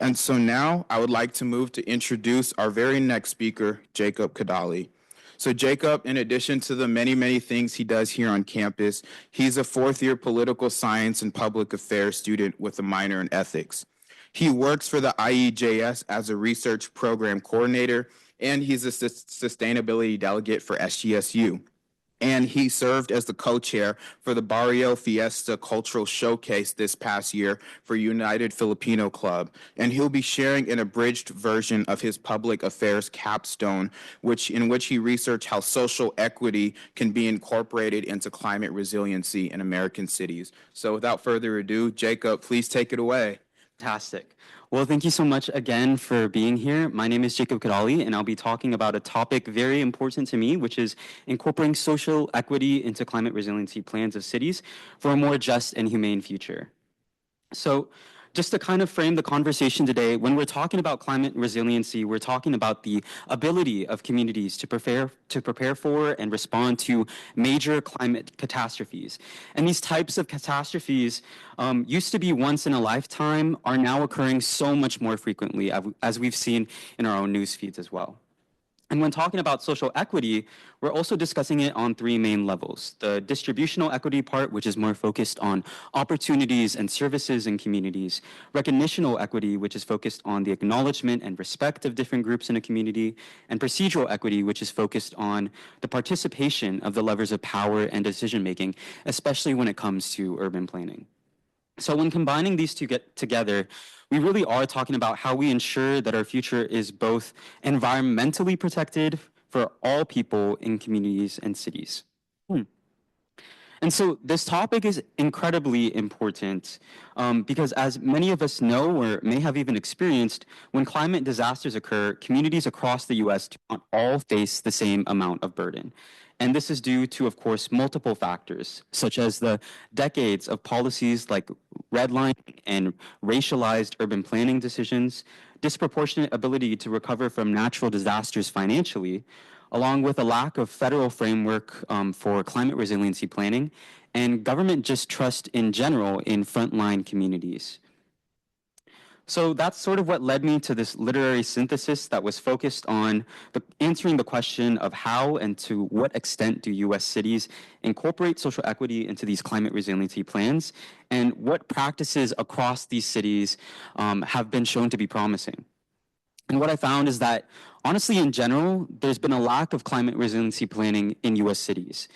And so now I would like to move to introduce our very next speaker, Jacob Caddali. So Jacob, in addition to the many, many things he does here on campus, he's a fourth-year political science and public affairs student with a minor in ethics. He works for the IEJS as a research program coordinator, and he's a sustainability delegate for SGSU. And he served as the co-chair for the Barrio Fiesta Cultural Showcase this past year for United Filipino Club. And he'll be sharing an abridged version of his public affairs capstone, in which he researched how social equity can be incorporated into climate resiliency in American cities. So without further ado, Jacob, please take it away. Fantastic. Well, thank you so much again for being here. My name is Jacob Caddali, and I'll be talking about a topic very important to me, which is incorporating social equity into climate resiliency plans of cities for a more just and humane future. So just to kind of frame the conversation today, when we're talking about climate resiliency, we're talking about the ability of communities to prepare for and respond to major climate catastrophes. And these types of catastrophes used to be once in a lifetime, are now occurring so much more frequently, as we've seen in our own news feeds as well. And when talking about social equity, we're also discussing it on three main levels. The distributional equity part, which is more focused on opportunities and services in communities. Recognitional equity, which is focused on the acknowledgement and respect of different groups in a community. And procedural equity, which is focused on the participation of the levers of power and decision-making, especially when it comes to urban planning. So when combining these two together, we really are talking about how we ensure that our future is both environmentally protected for all people in communities and cities. And so this topic is incredibly important because, as many of us know or may have even experienced, when climate disasters occur, communities across the US do not all face the same amount of burden. And this is due to, of course, multiple factors, such as the decades of policies like redlining and racialized urban planning decisions, disproportionate ability to recover from natural disasters financially, along with a lack of federal framework for climate resiliency planning, and government distrust in general in frontline communities. So that's sort of what led me to this literary synthesis that was focused on answering the question of how and to what extent do US cities incorporate social equity into these climate resiliency plans, and what practices across these cities have been shown to be promising. And what I found is that, honestly, in general, there's been a lack of climate resiliency planning in US cities.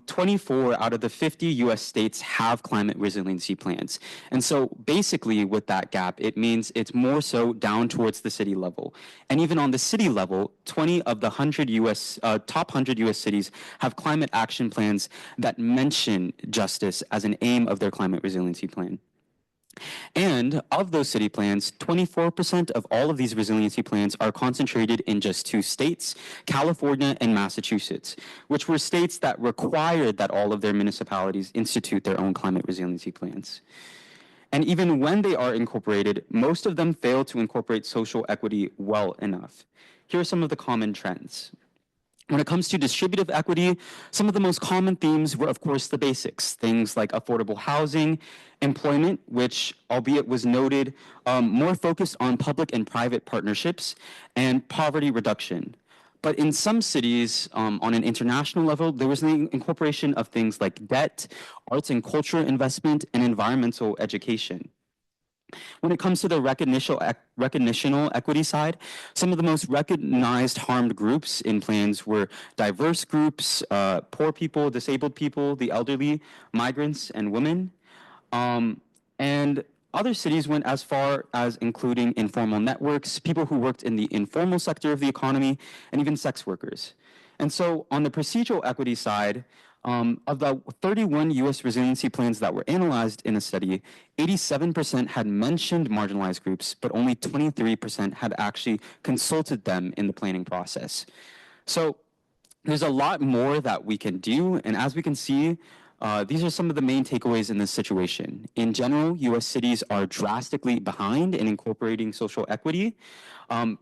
24 out of the 50 US states have climate resiliency plans. And so basically with that gap, it means it's more so down towards the city level. And even on the city level, 20 of the top 100 US cities have climate action plans that mention justice as an aim of their climate resiliency plan. And of those city plans, 24% of all of these resiliency plans are concentrated in just two states, California and Massachusetts, which were states that required that all of their municipalities institute their own climate resiliency plans. And even when they are incorporated, most of them fail to incorporate social equity well enough. Here are some of the common trends. When it comes to distributive equity, some of the most common themes were, of course, the basics, things like affordable housing, employment, which, albeit was noted, more focused on public and private partnerships, and poverty reduction. But in some cities, on an international level, there was an incorporation of things like debt, arts and culture investment, and environmental education. When it comes to the recognitional equity side, some of the most recognized harmed groups in plans were diverse groups, poor people, disabled people, the elderly, migrants, and women. And other cities went as far as including informal networks, people who worked in the informal sector of the economy, and even sex workers. And so on the procedural equity side, of the 31 US resiliency plans that were analyzed in a study, 87% had mentioned marginalized groups, but only 23% had actually consulted them in the planning process. So there's a lot more that we can do, and as we can see, these are some of the main takeaways in this situation. In general, US cities are drastically behind in incorporating social equity.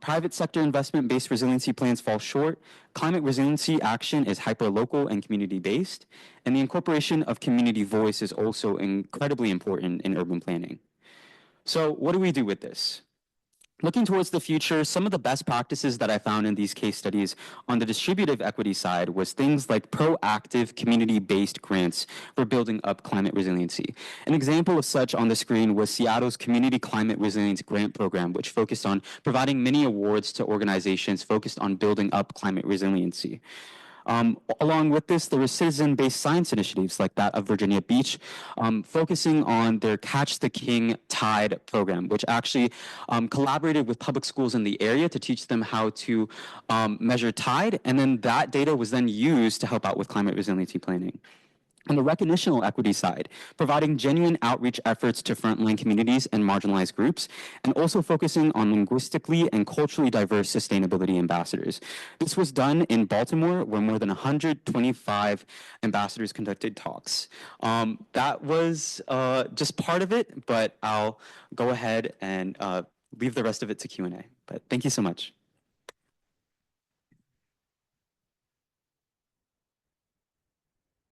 Private sector investment-based resiliency plans fall short. Climate resiliency action is hyper-local and community-based. And the incorporation of community voice is also incredibly important in urban planning. So what do we do with this? Looking towards the future, some of the best practices that I found in these case studies on the distributive equity side was things like proactive community-based grants for building up climate resiliency. An example of such on the screen was Seattle's Community Climate Resilience Grant Program, which focused on providing many awards to organizations focused on building up climate resiliency. Along with this, there were citizen-based science initiatives like that of Virginia Beach, focusing on their Catch the King Tide program, which actually collaborated with public schools in the area to teach them how to measure tide, and then that data was then used to help out with climate resiliency planning. On the recognitional equity side, providing genuine outreach efforts to frontline communities and marginalized groups, and also focusing on linguistically and culturally diverse sustainability ambassadors. This was done in Baltimore, where more than 125 ambassadors conducted talks. That was just part of it, but I'll go ahead and leave the rest of it to Q&A. But thank you so much.